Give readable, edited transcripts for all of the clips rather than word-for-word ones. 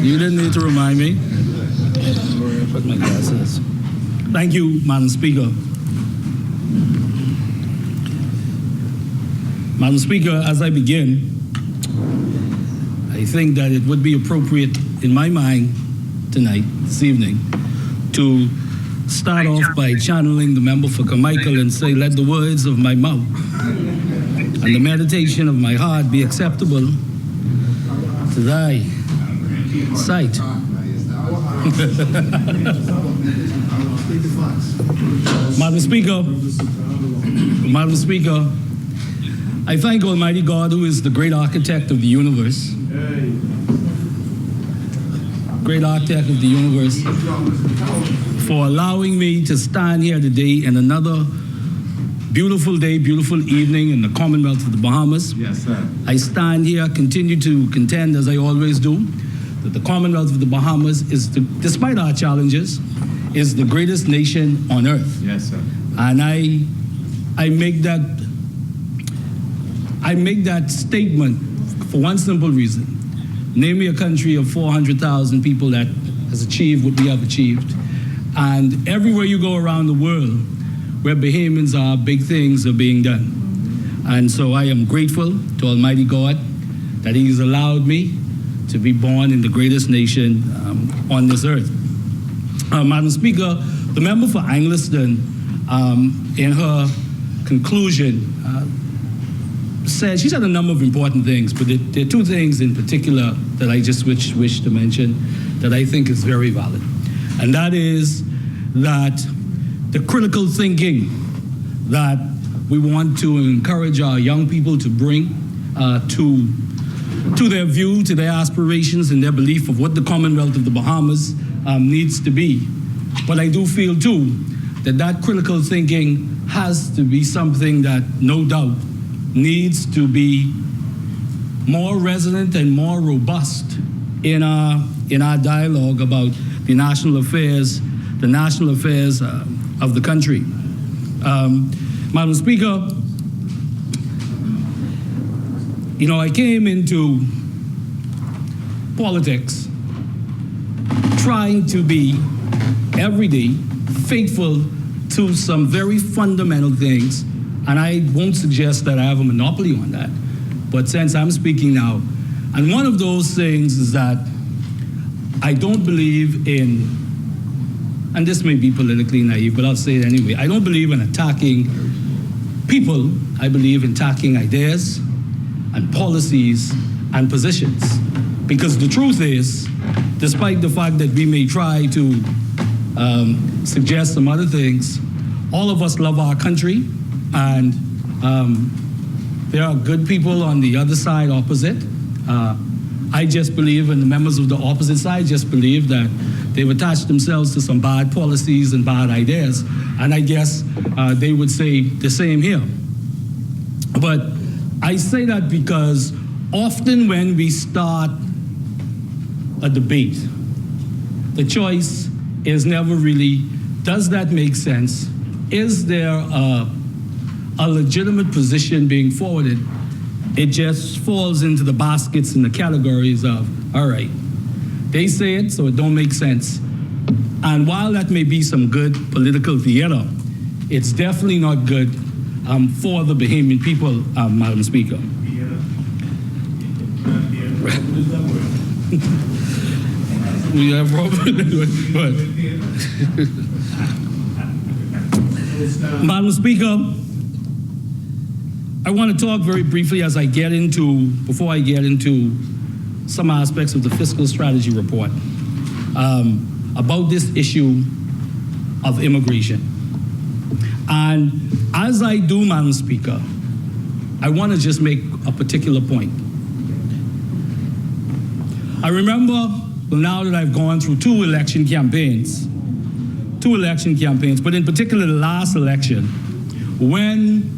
You didn't need to remind me. Where I put my glasses. Thank you, Madam Speaker. Madam Speaker, as I begin, I think that it would be appropriate in my mind tonight, this evening, to start off by channeling the member for Carmichael and say, let the words of my mouth and the meditation of my heart be acceptable to thy sight. Madam Speaker, I thank Almighty God, who is the great architect of the universe, for allowing me to stand here today in another beautiful day, beautiful evening in the Commonwealth of the Bahamas. Yes, sir. I stand here, continue to contend, as I always do, that the Commonwealth of the Bahamas is, despite our challenges, is the greatest nation on earth. Yes, sir. And I make that statement for one simple reason. Name me a country of 400,000 people that has achieved what we have achieved. And everywhere you go around the world, where Bahamians are, big things are being done. And so I am grateful to Almighty God that He's allowed me to be born in the greatest nation on this earth. Madam Speaker, the member for Angliston, in her conclusion, she said a number of important things, but there are two things in particular that I just wish to mention that I think is very valid. And that is that the critical thinking that we want to encourage our young people to bring to their view, to their aspirations, and their belief of what the Commonwealth of the Bahamas needs to be. But I do feel, too, that critical thinking has to be something that, no doubt, needs to be more resonant and more robust in our dialogue about the national affairs of the country. Madam Speaker, you know, I came into politics trying to be every day faithful to some very fundamental things, and I won't suggest that I have a monopoly on that, but since I'm speaking now, and one of those things is that I don't believe in, and this may be politically naive, but I'll say it anyway, I don't believe in attacking people. I believe in attacking ideas and policies and positions. Because the truth is, despite the fact that we may try to suggest some other things, all of us love our country, and there are good people on the other side opposite. I just believe, and the members of the opposite side just believe that they've attached themselves to some bad policies and bad ideas, and I guess they would say the same here. But I say that because often when we start a debate, the choice is never really, does that make sense? Is there a legitimate position being forwarded? It just falls into the baskets and the categories of, all right, they say it, so it don't make sense. And while that may be some good political theater, it's definitely not good for the Bahamian people, Madam Speaker. We have Madam Speaker, I want to talk very briefly as I get into, before I get into some aspects of the fiscal strategy report, about this issue of immigration. And as I do, Madam Speaker, I want to just make a particular point. I remember, well, now that I've gone through two election campaigns, but in particular the last election, when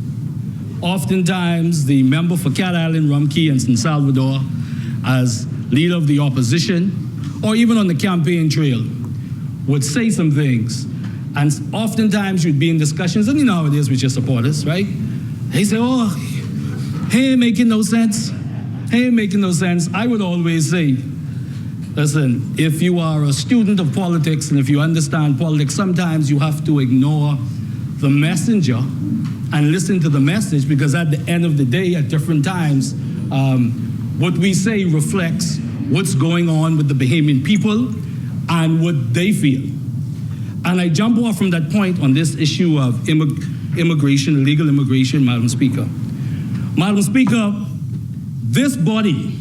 oftentimes the member for Cat Island, Rumkey, and San Salvador, as leader of the opposition, or even on the campaign trail, would say some things. And oftentimes you'd be in discussions, and you know how it is with your supporters, right? They say, oh, he ain't making no sense. He ain't making no sense. I would always say, Listen, if you are a student of politics and if you understand politics, sometimes you have to ignore the messenger and listen to the message, because at the end of the day, at different times, what we say reflects what's going on with the Bahamian people and what they feel. And I jump off from that point on this issue of immigration, illegal immigration, Madam Speaker. Madam Speaker, this body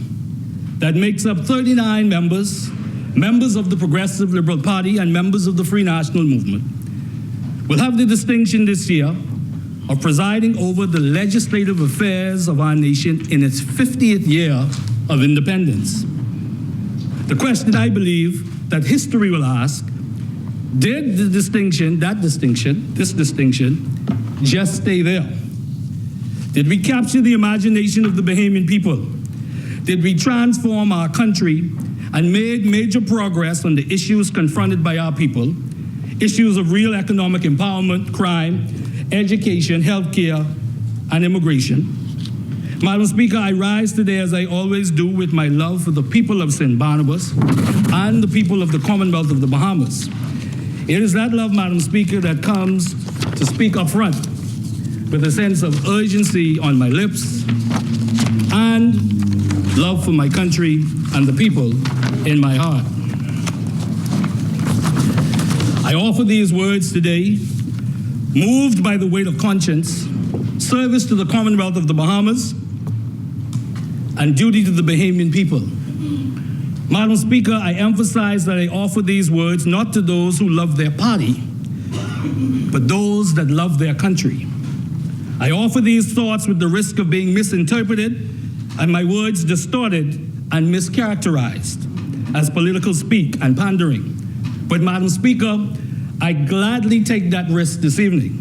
that makes up 39 members of the Progressive Liberal Party and members of the Free National Movement, will have the distinction this year of presiding over the legislative affairs of our nation in its 50th year of independence. The question I believe that history will ask, did this distinction just stay there? Did we capture the imagination of the Bahamian people? Did we transform our country and made major progress on the issues confronted by our people, issues of real economic empowerment, crime, education, healthcare, and immigration? Madam Speaker, I rise today, as I always do, with my love for the people of St. Barnabas and the people of the Commonwealth of the Bahamas. It is that love, Madam Speaker, that comes to speak up front with a sense of urgency on my lips and love for my country and the people in my heart. I offer these words today, moved by the weight of conscience, service to the Commonwealth of the Bahamas, and duty to the Bahamian people. Madam Speaker, I emphasize that I offer these words not to those who love their party, but those that love their country. I offer these thoughts with the risk of being misinterpreted and my words distorted and mischaracterized as political speak and pandering. But Madam Speaker, I gladly take that risk this evening.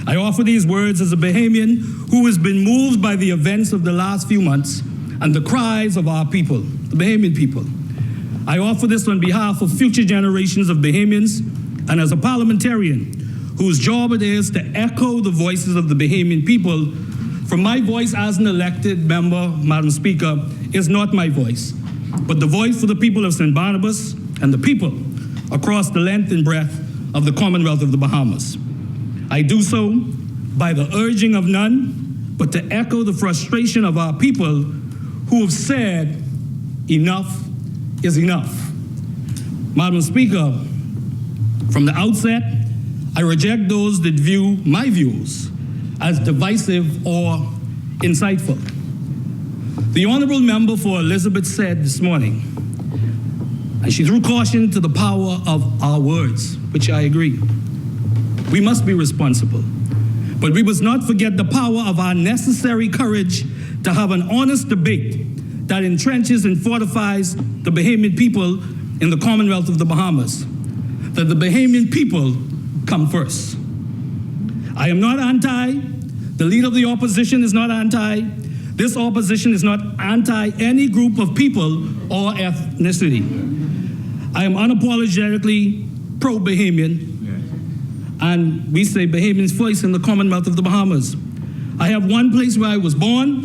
I offer these words as a Bahamian who has been moved by the events of the last few months and the cries of our people, the Bahamian people. I offer this on behalf of future generations of Bahamians and as a parliamentarian whose job it is to echo the voices of the Bahamian people. For my voice as an elected member, Madam Speaker, is not my voice, but the voice for the people of St. Barnabas and the people across the length and breadth of the Commonwealth of the Bahamas. I do so by the urging of none, but to echo the frustration of our people who have said enough is enough. Madam Speaker, from the outset, I reject those that view my views as divisive or insightful. The honorable member for Elizabeth said this morning, and she threw caution to the power of our words, which I agree. We must be responsible, but we must not forget the power of our necessary courage to have an honest debate that entrenches and fortifies the Bahamian people in the Commonwealth of the Bahamas, that the Bahamian people come first. I am not anti, the leader of the opposition is not anti, this opposition is not anti any group of people or ethnicity. I am unapologetically pro-Bahamian, and we say Bahamians voice in the Commonwealth of the Bahamas. I have one place where I was born,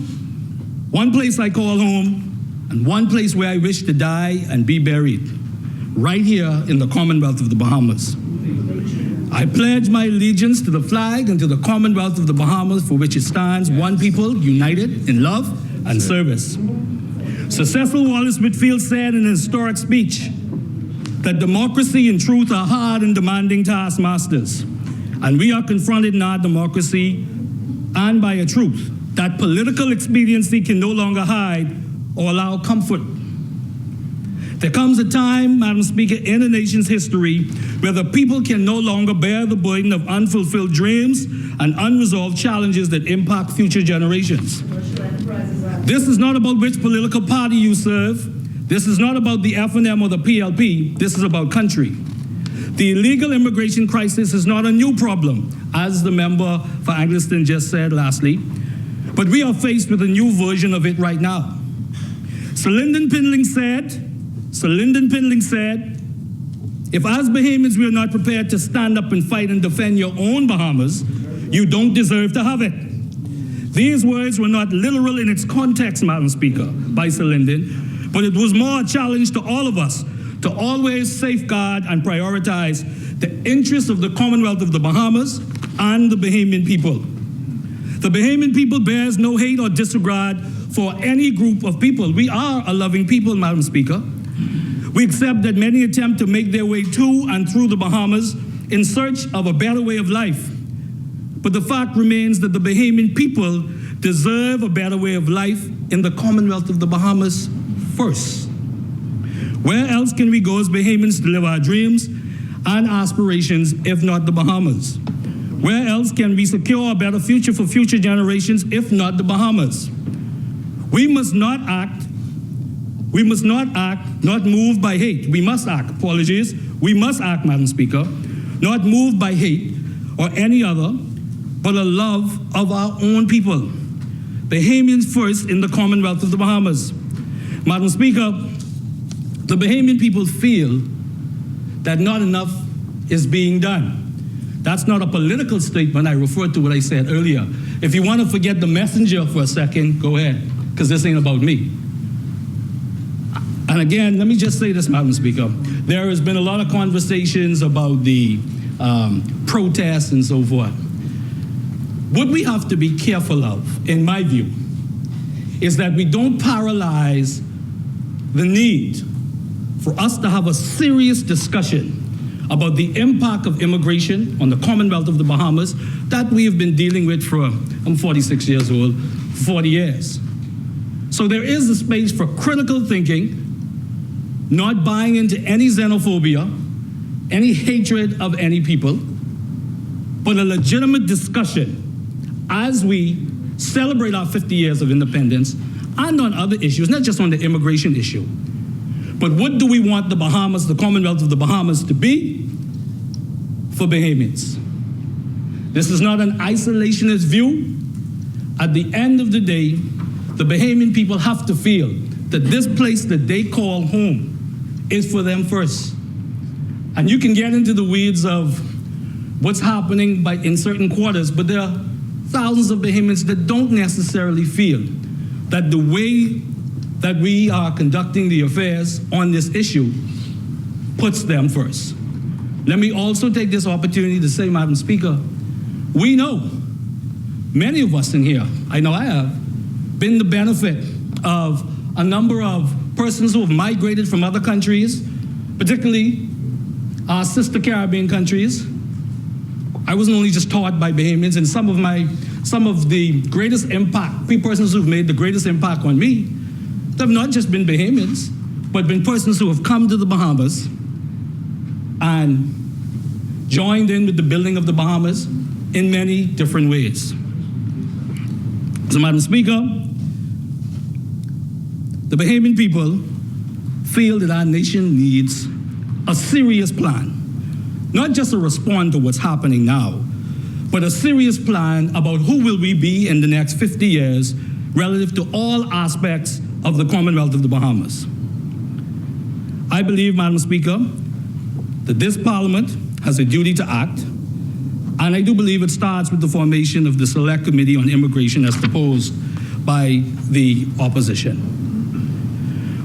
one place I call home, and one place where I wish to die and be buried, right here in the Commonwealth of the Bahamas. I pledge my allegiance to the flag and to the Commonwealth of the Bahamas, for which it stands, one people, united in love and service. Sir Cecil Wallace Whitfield said in a historic speech that democracy and truth are hard and demanding taskmasters, and we are confronted in our democracy and by a truth that political expediency can no longer hide or allow comfort. There comes a time, Madam Speaker, in a nation's history where the people can no longer bear the burden of unfulfilled dreams and unresolved challenges that impact future generations. This is not about which political party you serve. This is not about the F&M or the PLP. This is about country. The illegal immigration crisis is not a new problem, as the member for Angliston just said lastly, but we are faced with a new version of it right now. Shanendon said, if as Bahamians we are not prepared to stand up and fight and defend your own Bahamas, you don't deserve to have it. These words were not literal in its context, Madam Speaker, by Shanendon, but it was more a challenge to all of us to always safeguard and prioritize the interests of the Commonwealth of the Bahamas and the Bahamian people. The Bahamian people bears no hate or disregard for any group of people. We are a loving people, Madam Speaker. We accept that many attempt to make their way to and through the Bahamas in search of a better way of life. But the fact remains that the Bahamian people deserve a better way of life in the Commonwealth of the Bahamas first. Where else can we go as Bahamians to live our dreams and aspirations if not the Bahamas? Where else can we secure a better future for future generations if not the Bahamas? We must not moved by hate. We must act, We must act, Madam Speaker, not moved by hate or any other, but a love of our own people. Bahamians first in the Commonwealth of the Bahamas. Madam Speaker, the Bahamian people feel that not enough is being done. That's not a political statement. I refer to what I said earlier. If you want to forget the messenger for a second, go ahead, because this ain't about me. And again, let me just say this, Madam Speaker. There has been a lot of conversations about the protests and so forth. What we have to be careful of, in my view, is that we don't paralyze the need for us to have a serious discussion about the impact of immigration on the Commonwealth of the Bahamas that we have been dealing with for, I'm 46 years old, 40 years. So there is a space for critical thinking, not buying into any xenophobia, any hatred of any people, but a legitimate discussion as we celebrate our 50 years of independence and on other issues, not just on the immigration issue. But what do we want the Bahamas, the Commonwealth of the Bahamas, to be for Bahamians? This is not an isolationist view. At the end of the day, the Bahamian people have to feel that this place that they call home is for them first. And you can get into the weeds of what's happening in certain quarters, but there are thousands of Bahamians that don't necessarily feel that the way that we are conducting the affairs on this issue puts them first. Let me also take this opportunity to say, Madam Speaker, we know, many of us in here, I know I have, been the benefit of a number of persons who have migrated from other countries, particularly our sister Caribbean countries. I wasn't only just taught by Bahamians, and some of the greatest impact, persons who've made the greatest impact on me, have not just been Bahamians, but been persons who have come to the Bahamas and joined in with the building of the Bahamas in many different ways. So, Madam Speaker, the Bahamian people feel that our nation needs a serious plan, not just a response to what's happening now, but a serious plan about who will we be in the next 50 years relative to all aspects of the Commonwealth of the Bahamas. I believe, Madam Speaker, that this Parliament has a duty to act, and I do believe it starts with the formation of the Select Committee on Immigration as proposed by the opposition.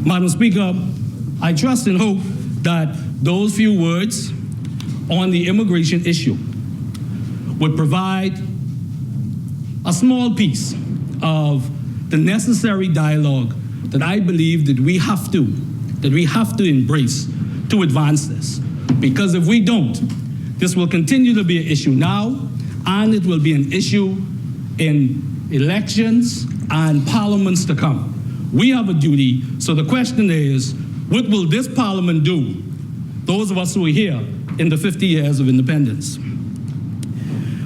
Madam Speaker, I trust and hope that those few words on the immigration issue would provide a small piece of the necessary dialogue that I believe that we have to embrace to advance this. Because if we don't, this will continue to be an issue now, and it will be an issue in elections and parliaments to come. We have a duty, so the question is, what will this Parliament do, those of us who are here in the 50 years of independence?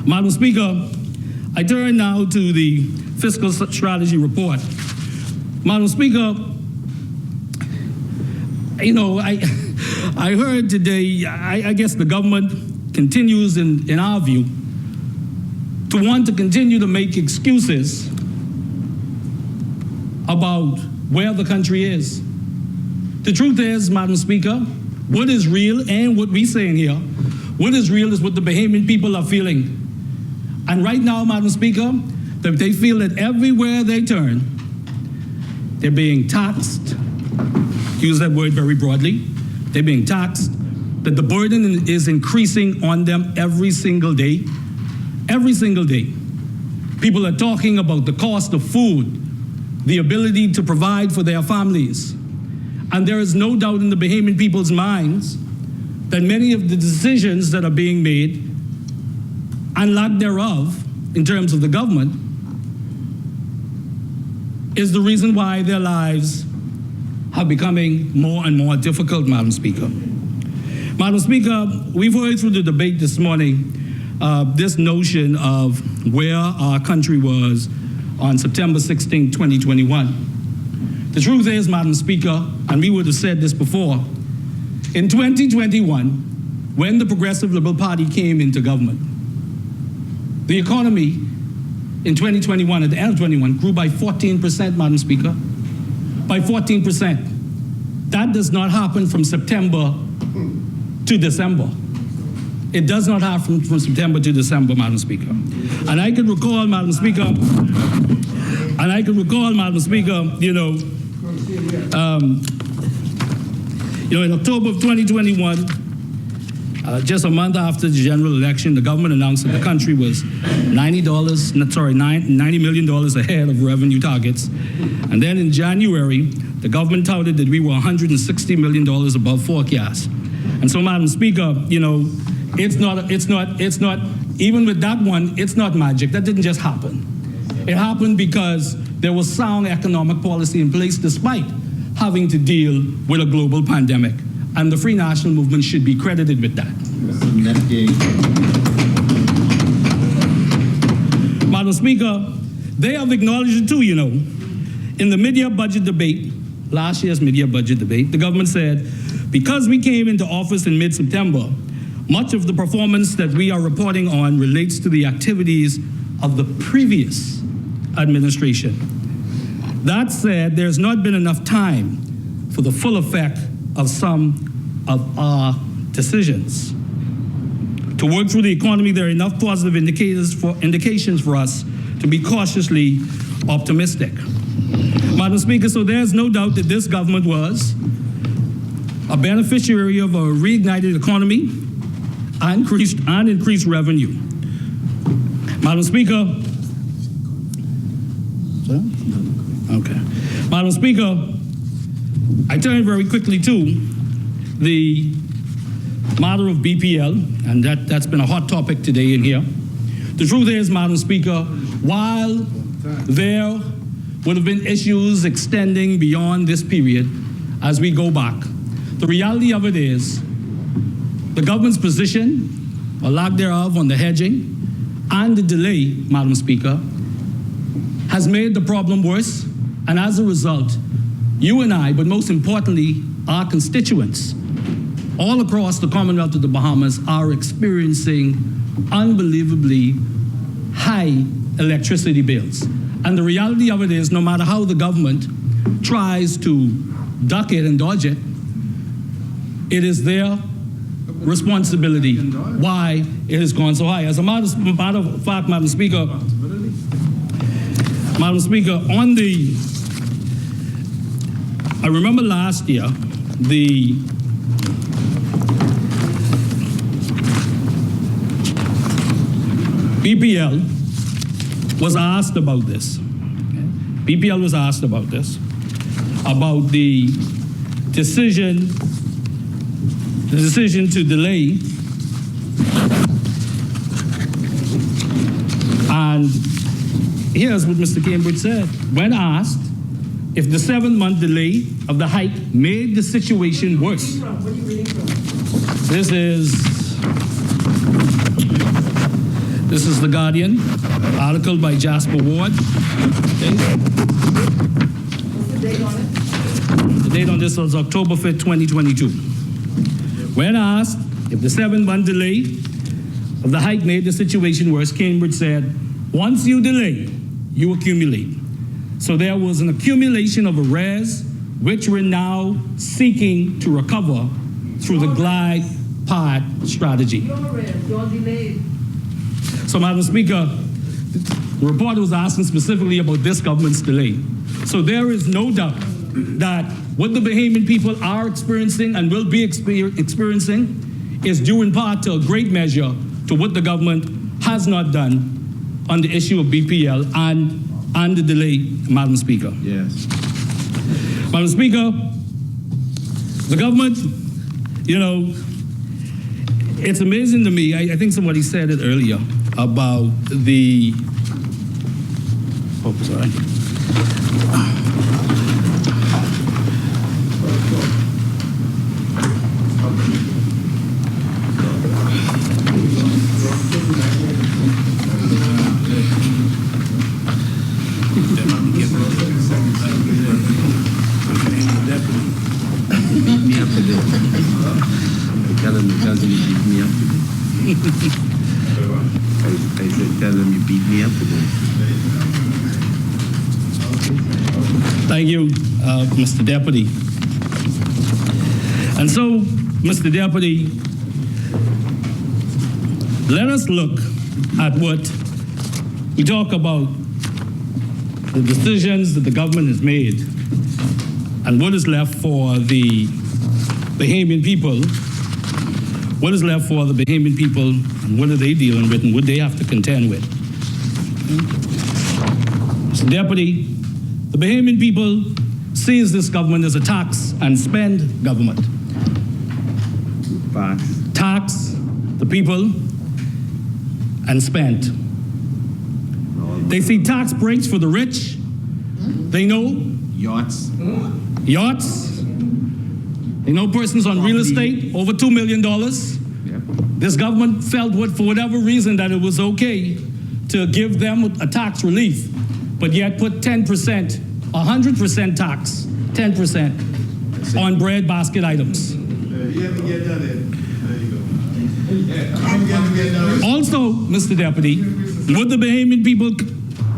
Madam Speaker, I turn now to the Fiscal Strategy Report. Madam Speaker, you know, I heard today, I guess the government continues, in our view, to want to continue to make excuses about where the country is. The truth is, Madam Speaker, what is real and what we say in here, what is real is what the Bahamian people are feeling. And right now, Madam Speaker, that they feel that everywhere they turn, they're being taxed, use that word very broadly. They're being taxed, that the burden is increasing on them every single day. Every single day. People are talking about the cost of food, the ability to provide for their families. And there is no doubt in the Bahamian people's minds that many of the decisions that are being made and lack thereof in terms of the government is the reason why their lives are becoming more and more difficult, Madam Speaker. Madam Speaker, we've heard through the debate this morning this notion of where our country was on September 16, 2021. The truth is, Madam Speaker, and we would have said this before, in 2021, when the Progressive Liberal Party came into government, the economy in 2021, at the end of 21, grew by 14%, Madam Speaker, by 14%. That does not happen from September to December. It does not happen from September to December, Madam Speaker. And I can recall, Madam Speaker, in October of 2021, just a month after the general election, the government announced that the country was $90 million ahead of revenue targets. And then in January, the government touted that we were $160 million above forecast. And so, Madam Speaker, it's not, even with that one, it's not magic. That didn't just happen. It happened because there was sound economic policy in place despite having to deal with a global pandemic. And the Free National Movement should be credited with that. Madam Speaker, they have acknowledged it too, In the mid-year budget debate, last year's mid-year budget debate, the government said, because we came into office in mid-September, much of the performance that we are reporting on relates to the activities of the previous administration. That said, there's not been enough time for the full effect of some of our decisions. To work through the economy, there are enough positive indications for us to be cautiously optimistic. Madam Speaker, so there's no doubt that this government was a beneficiary of a reignited economy and increased revenue. Madam Speaker, okay. Madam Speaker, I turn very quickly to the matter of BPL, and that's been a hot topic today in here. The truth is, Madam Speaker, while there would have been issues extending beyond this period as we go back, the reality of it is the government's position, or lack thereof, on the hedging and the delay, Madam Speaker, has made the problem worse, and as a result, you and I, but most importantly, our constituents all across the Commonwealth of the Bahamas are experiencing unbelievably high electricity bills. And the reality of it is, no matter how the government tries to duck it and dodge it, it is their responsibility why it has gone so high. As a matter of fact, Madam Speaker, I remember last year, the BPL was asked about this. BPL was asked about this, about the decision to delay, and here's what Mr. Cambridge said. When asked if the 7-month delay of the hike made the situation worse. What are you reading from? This is The Guardian, article by Jasper Ward. Okay. What's the date on it? The date on this was October 5th, 2022. When asked if the 7-month delay of the hike made the situation worse, Cambridge said, once you delay, you accumulate. So there was an accumulation of arrears, which we're now seeking to recover through the glide path strategy. Your arrears, your delayed. So, Madam Speaker, the reporter was asking specifically about this government's delay. So there is no doubt that what the Bahamian people are experiencing and will be experiencing is due in part to a great measure to what the government has not done on the issue of BPL and the delay, Madam Speaker. Yes. Madam Speaker, the government, you know, it's amazing to me. I think somebody said it earlier about the, oh, sorry. Tell him you beat me up today. I said, tell him you beat me up today. Thank you, Mr. Deputy. And so, Mr. Deputy, let us look at what we talk about, the decisions that the government has made and what is left for the Bahamian people. What is left for the Bahamian people, and what are they dealing with, and what they have to contend with? Mr. Deputy, the Bahamian people sees this government as a tax and spend government. Tax the people and spend. They see tax breaks for the rich. They know Yachts. They know persons on real estate over $2 million. Yep. This government felt, for whatever reason, that it was okay to give them a tax relief, but yet put 10%, 100% tax, 10% on bread basket items. Also, Mr. Deputy, what the Bahamian people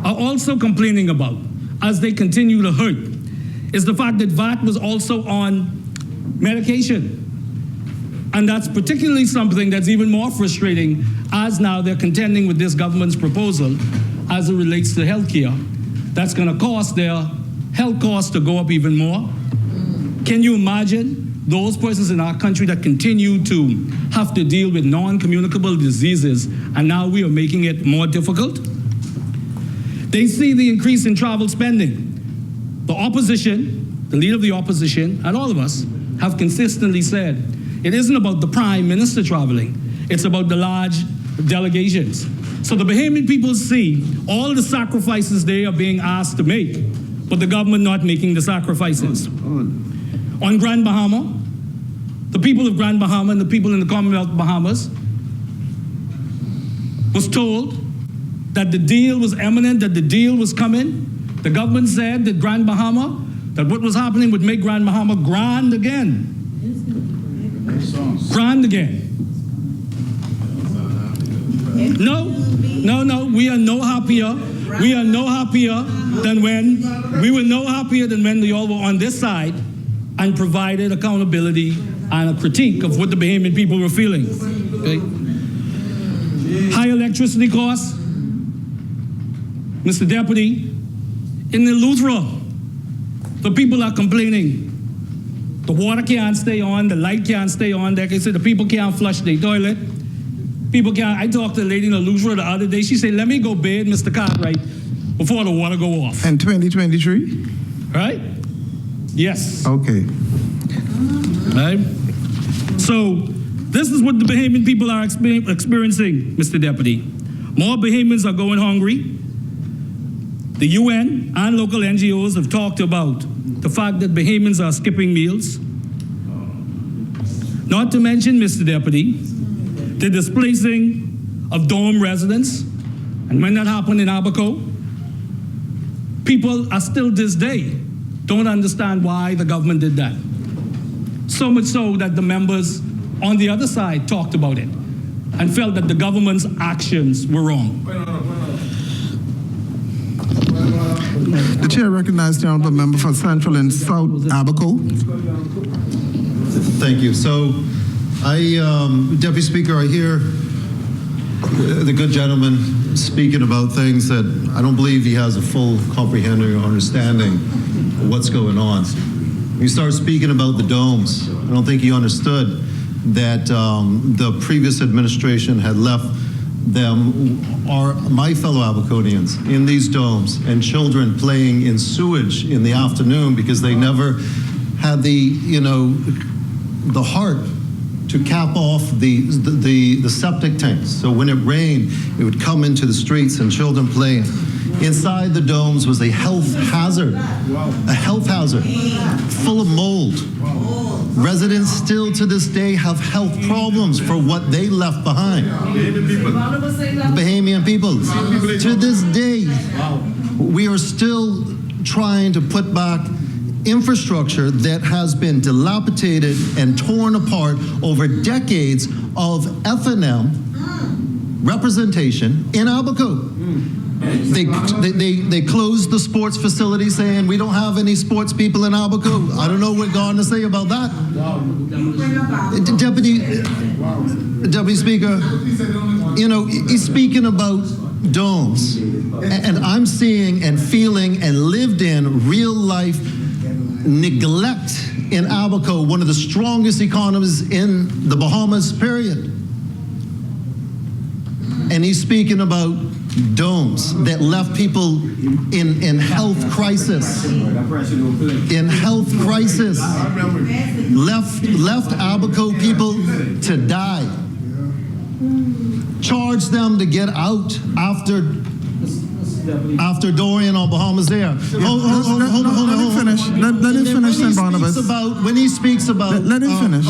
are also complaining about as they continue to hurt is the fact that VAT was also on medication. And that's particularly something that's even more frustrating as now they're contending with this government's proposal as it relates to health care. That's going to cause their health costs to go up even more. Can you imagine those persons in our country that continue to have to deal with non-communicable diseases, and now we are making it more difficult? They see the increase in travel spending. The opposition, the leader of the opposition, and all of us have consistently said it isn't about the Prime Minister traveling, it's about the large delegations. So the Bahamian people see all the sacrifices they are being asked to make, but the government not making the sacrifices. On Grand Bahama, the people of Grand Bahama and the people in the Commonwealth of Bahamas was told that the deal was imminent, that the deal was coming. The government said that Grand Bahama, that what was happening would make Grand Bahama grand again. Grand again. No, we are no happier. We are no happier than when, they all were on this side and provided accountability and a critique of what the Bahamian people were feeling. Okay? High electricity costs. Mr. Deputy, in the Eleuthera, the people are complaining. The water can't stay on, the light can't stay on. Like I said, the people can't flush their toilet. People can't. I talked to a lady in Eleuthera the other day. She said, let me go bathe, Mr. Cartwright, before the water go off. In 2023? Right? Yes. Okay. Right? So this is what the Bahamian people are experiencing, Mr. Deputy. More Bahamians are going hungry. The UN and local NGOs have talked about the fact that Bahamians are skipping meals. Not to mention, Mr. Deputy, the displacing of dorm residents. And when that happened in Abaco, people are still this day don't understand why the government did that. So much so that the members on the other side talked about it and felt that the government's actions were wrong. The chair recognizes the honorable member for Central and South Abaco. Thank you. So, Deputy Speaker, I hear the good gentleman speaking about things that I don't believe he has a full comprehending or understanding what's going on. You start speaking about the domes. I don't think you understood that the previous administration had left them, my fellow Abaconians, in these domes, and children playing in sewage in the afternoon because they never had the heart to cap off the septic tanks. So when it rained, it would come into the streets and children playing. Inside the domes was a health hazard, full of mold. Residents still to this day have health problems for what they left behind. Bahamian people. To this day, we are still trying to put back infrastructure that has been dilapidated and torn apart over decades of F&M representation in Abaco. They closed the sports facility saying we don't have any sports people in Abaco. I don't know what God to say about that. Deputy Speaker, he's speaking about domes. And I'm seeing and feeling and lived in real life neglect in Abaco, one of the strongest economies in the Bahamas, period. And he's speaking about domes that left people in health crisis. In health crisis. Left Abaco people to die. Charged them to get out after Dorian or Bahamas there. Hold on. Let him finish. Let him finish, St. Barnabas. When he speaks about Let him finish.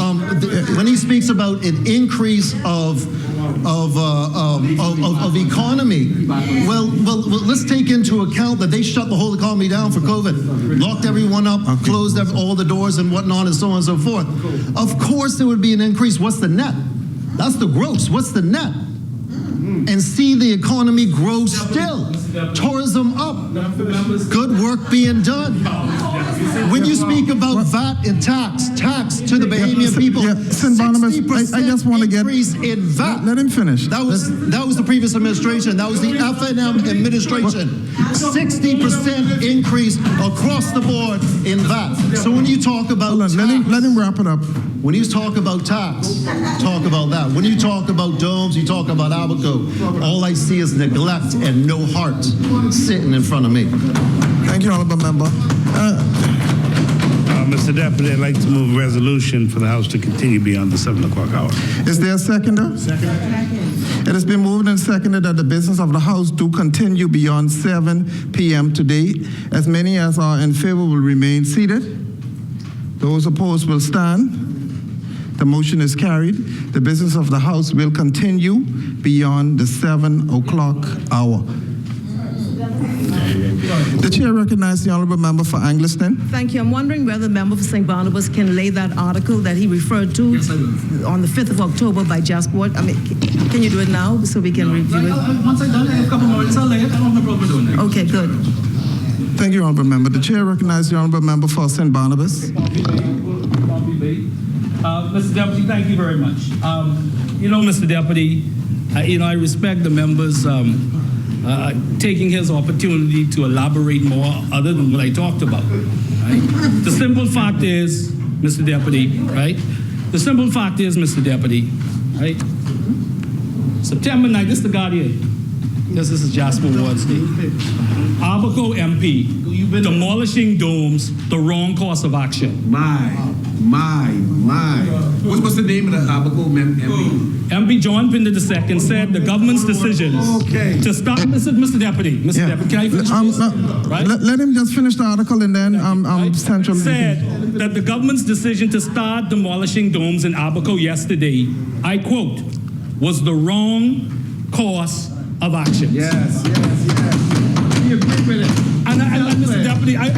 When he speaks about an increase of economy, well, let's take into account that they shut the whole economy down for COVID, locked everyone up, closed all the doors and whatnot, and so on and so forth. Of course, there would be an increase. What's the net? That's the gross. What's the net? And see the economy grow still. Tourism up. Good work being done. When you speak about VAT and tax to the Bahamian people, St. Barnabas, I just want to get increase in VAT. Let him finish. That was the previous administration. That was the F&M administration. 60% increase across the board in VAT. So when you talk about tax, let him wrap it up. when you talk about tax, talk about that. When you talk about domes, you talk about Abaco. All I see is neglect and no heart sitting in front of me. Thank you, Honorable Member. Mr. Deputy, I'd like to move a resolution for the House to continue beyond the 7 o'clock hour. Is there a seconder? Second. It has been moved and seconded that the business of the House do continue beyond 7 p.m. today. As many as are in favor will remain seated. Those opposed will stand. The motion is carried. The business of the House will continue beyond the 7 o'clock hour. The chair recognizes the honourable member for Angliston. Thank you. I'm wondering whether the member for St. Barnabas can lay that article that he referred to on the 5th of October by Jasper. I mean, can you do it now so we can review it? Once I done, I have a couple more. I'll lay it. I don't have no problem doing that. Okay, good. Thank you, honourable member. The chair recognizes the honourable member for St. Barnabas. Mr. Deputy, thank you very much. Mr. Deputy, I respect the members taking his opportunity to elaborate more other than what I talked about. Right? The simple fact is, Mr. Deputy, right? The simple fact is, Mr. Deputy, right? September 9th, this is the Guardian. This is Jasper Ward's day. Abaco MP, demolishing domes, the wrong course of action. My. What's the name of the Abaco MP? MP John Pinder II said the government's decisions to stop. Mr. Deputy, Deputy, can I finish this? Right? Let him just finish the article and then Central said that the government's decision to start demolishing domes in Abaco yesterday, I quote, was the wrong course of action. Yes. We agree with it. And Mr. Deputy, I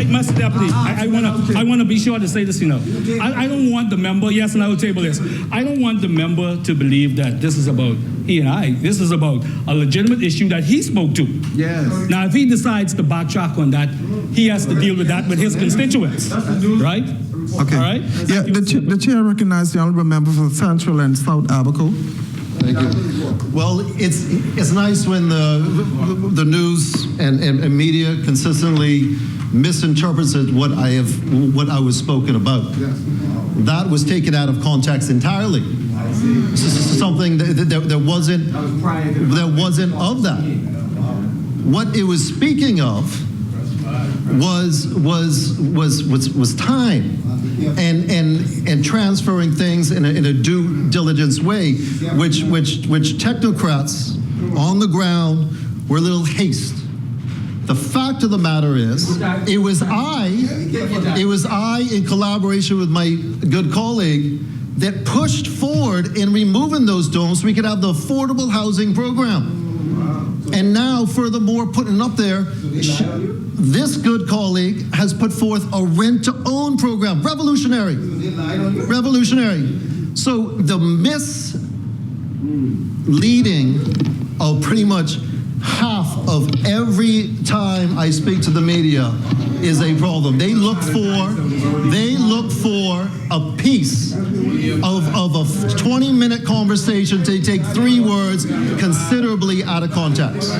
want to be sure to say this, I don't want the member, yes, and I will table this. I don't want the member to believe that this is about he and I. This is about a legitimate issue that he spoke to. Yes. Now, if he decides to backtrack on that, he has to deal with that with his constituents, right? Okay. All right? Yeah, the chair recognizes the honourable member for Central and South Abaco. Thank you. Well, it's nice when the news and media consistently misinterpreted what I was spoken about. That was taken out of context entirely. Something that wasn't of that. What it was speaking of was time and transferring things in a due diligence way, which technocrats on the ground were a little haste. The fact of the matter is, it was I, in collaboration with my good colleague, that pushed forward in removing those domes so we could have the affordable housing program. And now, furthermore, putting up there, this good colleague has put forth a rent-to-own program. Revolutionary. Revolutionary. So the misleading of pretty much half of every time I speak to the media is a problem. They look for a piece of a 20-minute conversation to take 3 words considerably out of context.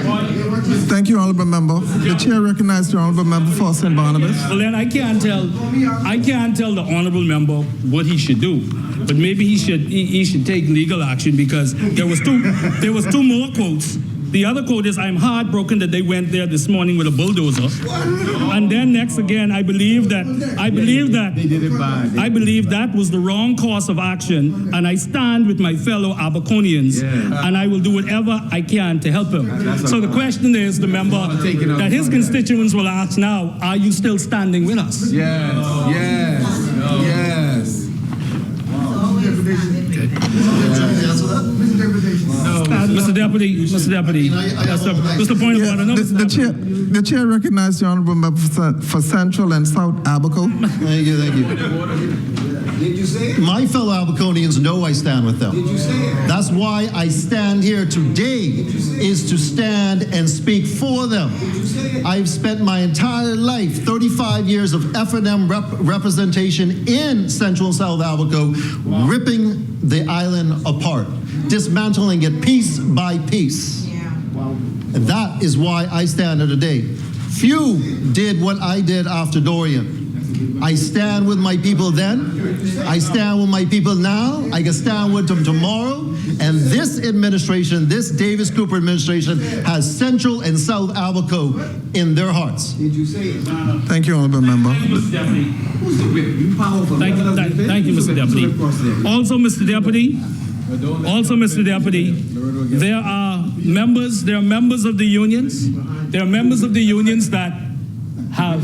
Thank you, Honorable Member. The chair recognizes the Honorable Member for St. Barnabas. Well, then I can't tell the honorable member what he should do, but maybe he should take legal action, because there was two more quotes. The other quote is, "I'm heartbroken that they went there this morning with a bulldozer." And then next again, I believe that was the wrong course of action, and I stand with my fellow Aberconians, and I will do whatever I can to help him. So the question is, the member that his constituents will ask now, are you still standing with us? Yes. Mr. Deputy, that's the point of order. No, The chair recognizes the Honorable Member for Central and South Abaco. Thank you. Did you say it? My fellow Abaconians know I stand with them. Did you say it? That's why I stand here today, is to stand and speak for them. Did you say it? I've spent my entire life, 35 years of F&M representation in Central and South Abaco, ripping the island apart, dismantling it piece by piece. And that is why I stand here today. Few did what I did after Dorian. I stand with my people then. I stand with my people now. I can stand with them tomorrow. And this administration, this Davis Cooper administration, has Central and South Abaco in their hearts. Did you say it? Thank you, Honorable Member. Who's the whip? You powerful. Thank you, Mr. Deputy. Also, Mr. Deputy, there are members of the unions. There are members of the unions that have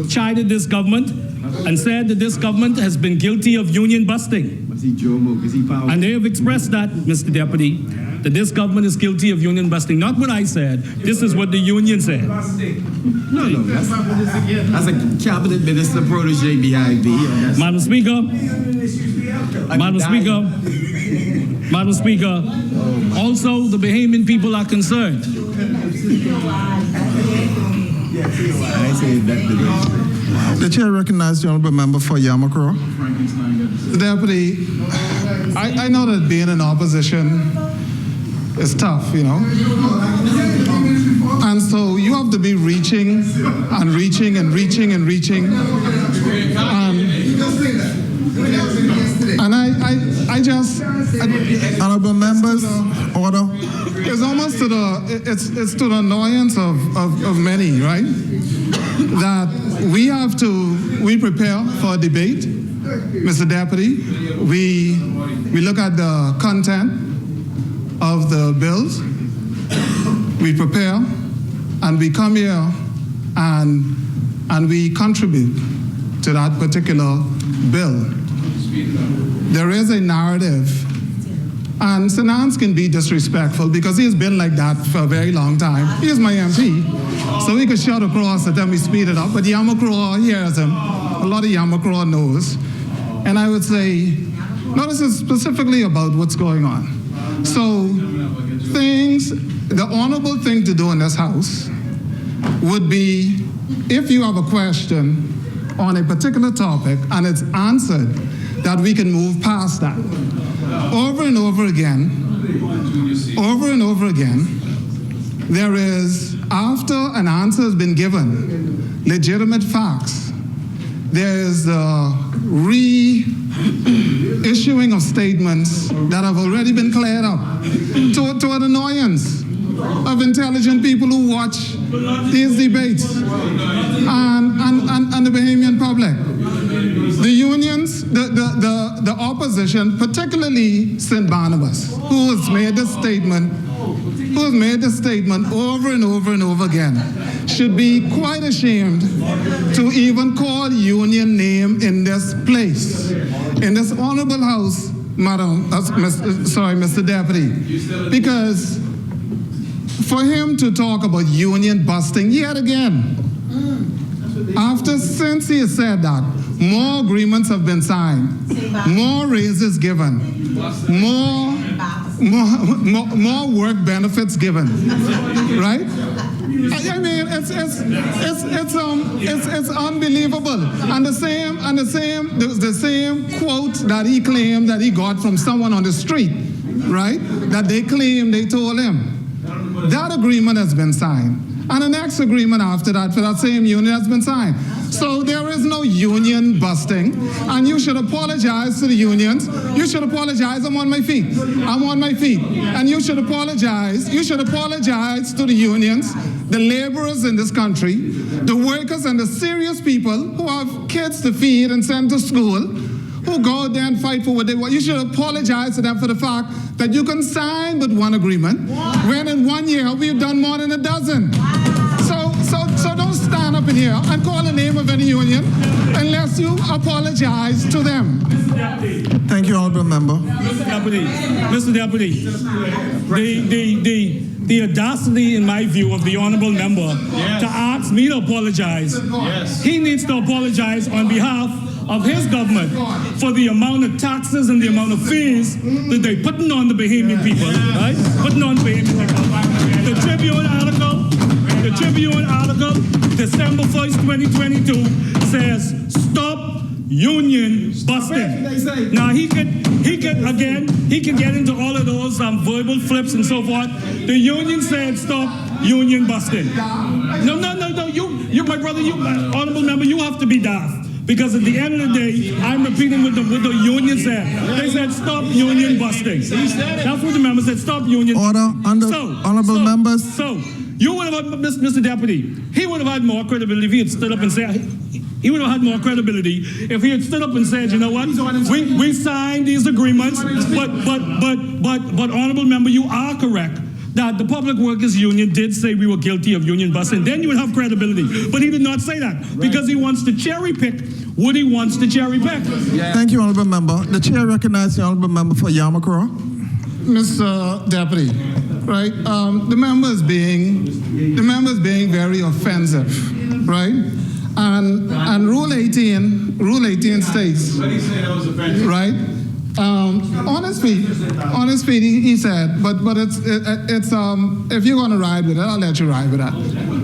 chided this government and said that this government has been guilty of union busting. And they have expressed that, Mr. Deputy, that this government is guilty of union busting. Not what I said. This is what the union said. No. That's a cabinet minister protege behind me. Madam Speaker, also the Bahamian people are concerned. The chair recognizes the Honorable Member for Yamakro. Deputy, I know that being in opposition is tough, you know. And so you have to be reaching and reaching and reaching and reaching. And I just... Honorable members, order. It's almost to the annoyance of many, right? That we prepare for a debate, Mr. Deputy. We look at the content of the bills. We prepare, and we come here and we contribute to that particular bill. There is a narrative, and Shanendon can be disrespectful because he's been like that for a very long time. He's my MP, so he could shout across and then we speed it up, but Yamakro hears him. A lot of Yamakro knows. And I would say, no, this is specifically about what's going on. So the honorable thing to do in this House would be, if you have a question on a particular topic and it's answered, that we can move past that. Over and over again, there is after an answer has been given, legitimate facts, there's reissuing of statements that have already been cleared up to an annoyance of intelligent people who watch these debates and the Bahamian public. The unions, the opposition, particularly St. Barnabas, who has made this statement over and over and over again, should be quite ashamed to even call union name in this place, in this honorable house, Mr. Deputy, because for him to talk about union busting yet again, since he has said that, more agreements have been signed, more raises given, more work benefits given, right? I mean, it's unbelievable. And the same quote that he claimed that he got from someone on the street, right? That they claimed they told him. That agreement has been signed. And the next agreement after that for that same union has been signed. So there is no union busting, and you should apologize to the unions. You should apologize. I'm on my feet. And you should apologize. You should apologize to the unions, the laborers in this country, the workers and the serious people who have kids to feed and send to school, who go out there and fight for what they want. You should apologize to them for the fact that you can sign but one agreement, when in 1 year we've done more than a dozen. So don't stand up in here and call the name of any union unless you apologize to them. Thank you, Honorable Member. Mr. Deputy, the audacity, in my view, of the honorable member to ask me to apologize. He needs to apologize on behalf of his government for the amount of taxes and the amount of fees that they're putting on the Bahamian people, right? Putting on the Bahamian people. The Tribune article, December 1st, 2022, says stop union busting. Now he can get into all of those verbal flips and so forth. The union said stop union busting. No. You, my brother, honorable member, you have to be daft. Because at the end of the day, I'm repeating what the union said. They said stop union busting. That's what the member said, stop union. Order, honorable members. So, you would have, Mr. Deputy, he would have had more credibility if he had stood up and said, he would have had more credibility if he had stood up and said, you know what, we signed these agreements, but honorable member, you are correct that the Public Workers Union did say we were guilty of union busting. Then you would have credibility. But he did not say that because he wants to cherry pick what he wants to cherry pick. Thank you, Honorable Member. The chair recognizes the Honorable Member for Yamakura. Mr. Deputy, right? The members being very offensive, right? And Rule 18 states, right? Honest feet, he said, but it's if you're going to ride with it, I'll let you ride with that.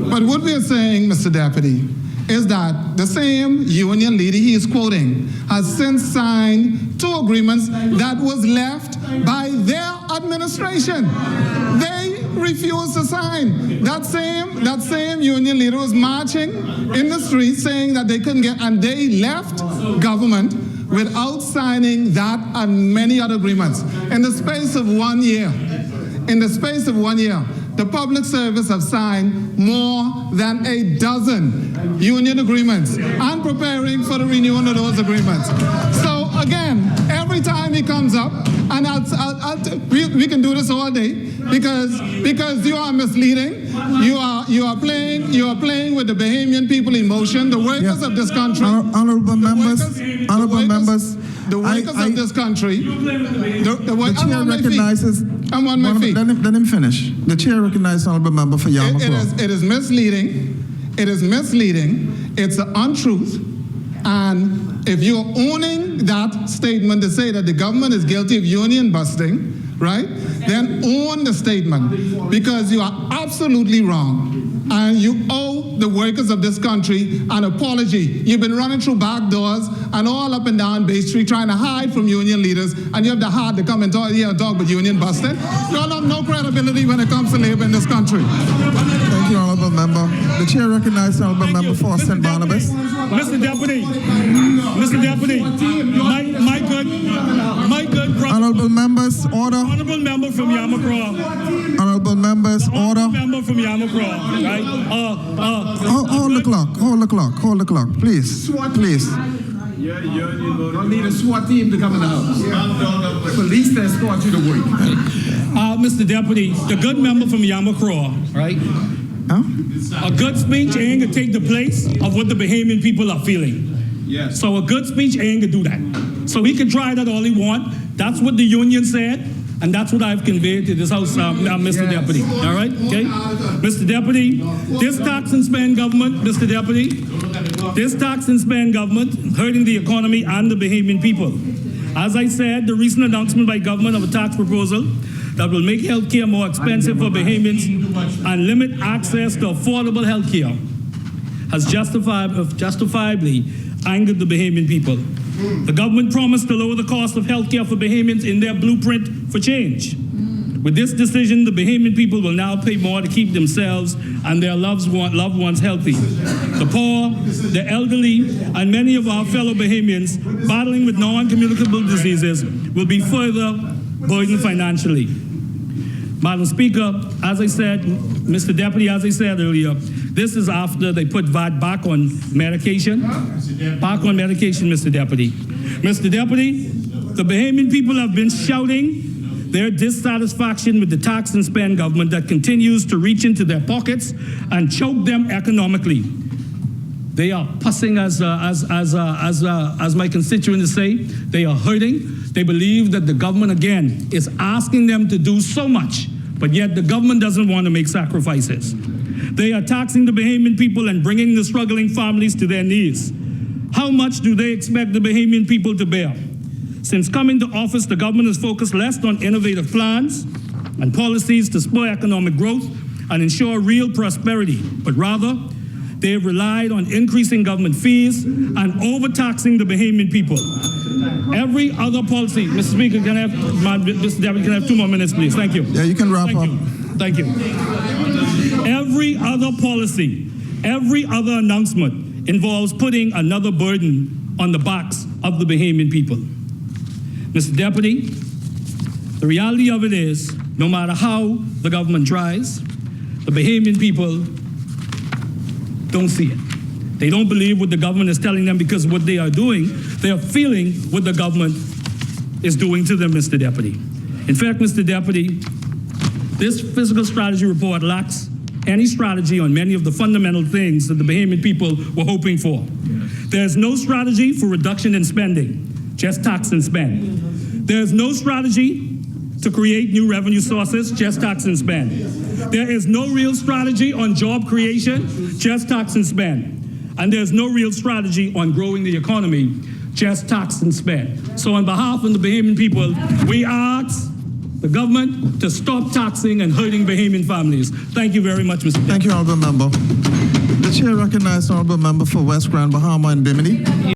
But what we are saying, Mr. Deputy, is that the same union leader he is quoting has since signed 2 agreements that was left by their administration. They refused to sign. That same union leader was marching in the streets saying that they couldn't get, and they left government without signing that and many other agreements. In the space of 1 year, the public service have signed more than a dozen union agreements and preparing for the renewal of those agreements. So again, every time he comes up, and we can do this all day because you are misleading. You are playing with the Bahamian people emotion. The workers of this country. Honorable members. The workers of this country. The chair recognizes. I'm on my feet. Let him finish. The chair recognizes honorable member for Yamakura. It is misleading. It's an untruth. And if you're owning that statement to say that the government is guilty of union busting, right, then own the statement because you are absolutely wrong. And you owe the workers of this country an apology. You've been running through back doors and all up and down Bay Street trying to hide from union leaders, and you have the heart to come and talk here and talk about union busting. You all have no credibility when it comes to labor in this country. Thank you. you, honorable member. The chair recognizes the honorable member for St. Barnabas. Mr. Deputy, my good brother. Honorable members, order. Honorable member from Yamacraw. Honorable members, order. Member from Yamacraw, right? Hold the clock, hold the clock, please. Don't need a SWAT team to come in the house. Police that escort you to work. Mr. Deputy, the good member from Yamacraw, right? Huh? A good speech ain't gonna take the place of what the Bahamian people are feeling. Yes. So a good speech ain't gonna do that. So he can try that all he want. That's what the union said, and that's what I've conveyed to this house, Mr. Deputy. All right, okay? Mr. Deputy, this tax and spend government, Mr. Deputy, this tax and spend government hurting the economy and the Bahamian people. As I said, the recent announcement by government of a tax proposal that will make health care more expensive for Bahamians and limit access to affordable health care has justifiably angered the Bahamian people. The government promised to lower the cost of health care for Bahamians in their blueprint for change. With this decision, the Bahamian people will now pay more to keep themselves and their loved ones healthy. The poor, the elderly, and many of our fellow Bahamians battling with non-communicable diseases will be further burdened financially. Madam Speaker, as I said, Mr. Deputy, as I said earlier, this is after they put VAT back on medication. Back on medication, Mr. Deputy. Mr. Deputy, the Bahamian people have been shouting their dissatisfaction with the tax and spend government that continues to reach into their pockets and choke them economically. They are pussing, as my constituents say. They are hurting. They believe that the government, again, is asking them to do so much, but yet the government doesn't want to make sacrifices. They are taxing the Bahamian people and bringing the struggling families to their knees. How much do they expect the Bahamian people to bear? Since coming to office, the government has focused less on innovative plans and policies to spur economic growth and ensure real prosperity, but rather, they have relied on increasing government fees and overtaxing the Bahamian people. Every other policy, Mr. Speaker, Mr. Deputy, can I have 2 more minutes, please? Thank you. Yeah, you can wrap up. Thank you. Every other policy, every other announcement involves putting another burden on the backs of the Bahamian people. Mr. Deputy, the reality of it is, no matter how the government tries, the Bahamian people don't see it. They don't believe what the government is telling them because what they are doing, they are feeling what the government is doing to them, Mr. Deputy. In fact, Mr. Deputy, this fiscal strategy report lacks any strategy on many of the fundamental things that the Bahamian people were hoping for. There's no strategy for reduction in spending, just tax and spend. There's no strategy to create new revenue sources, just tax and spend. There is no real strategy on job creation, just tax and spend. And there's no real strategy on growing the economy, just tax and spend. So on behalf of the Bahamian people, we ask the government to stop taxing and hurting Bahamian families. Thank you very much, Mr. Deputy. Thank you, honorable member. The chair recognizes the honorable member for West Grand Bahama and Bimini.